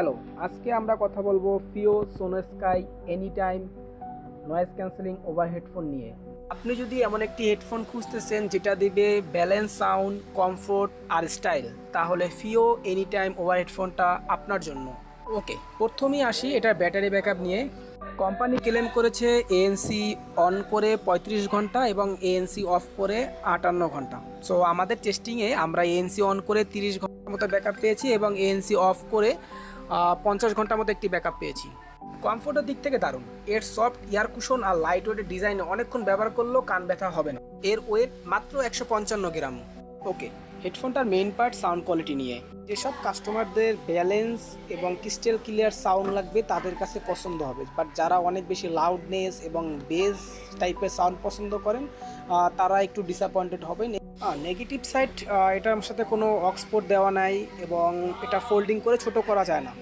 Hello, আজকে আমরা কথা বলবো ফিও সোনোস্কাই any time noise cancelling over headphone নিয়ে। আপনি যদি এমন একটি হেডফোন খুঁজতেছেন যেটা দিবে ব্যালেন্স সাউন্ড, কমফোর্ট আর স্টাইল, তাহলে ফিও এনি টাইম ওভার হেডফোনটা আপনার জন্য। ওকে, প্রথমেই আসি এটার ব্যাটারি ব্যাকআপ নিয়ে। কোম্পানি ক্লেম করেছে এএনসি অন করে 35 ঘন্টা এবং এএনসি অফ করে 58 ঘন্টা। সো আমাদের টেস্টিংয়ে আমরা এএনসি অন করে 30 ঘন্টার মতো ব্যাকআপ পেয়েছি এবং এএনসি অফ করে 50 ঘন্টার মতো একটি ব্যাকআপ পেয়েছি। কমফোর্টের দিক থেকে দারুণ। এর সফট এয়ার কুশন আর লাইট ওয়েটের ডিজাইনে অনেকক্ষণ ব্যবহার করলেও কান ব্যথা হবে না। এর ওয়েট মাত্র 155 গ্রাম। ওকে, হেডফোনটার মেইন পার্ট সাউন্ড কোয়ালিটি নিয়ে। যেসব কাস্টমারদের ব্যালেন্স এবং ক্রিস্টাল ক্লিয়ার সাউন্ড লাগবে তাদের কাছে পছন্দ হবে, বাট যারা অনেক বেশি লাউডনেস এবং বেস টাইপের সাউন্ড পছন্দ করেন তারা একটু ডিসঅ্যাপয়েন্টেড হবেন। নেগেটিভ সাইড, এটার সাথে কোনো অক্সপোর্ট দেওয়া নাই এবং এটা ফোল্ডিং করে ছোট করা যায় না।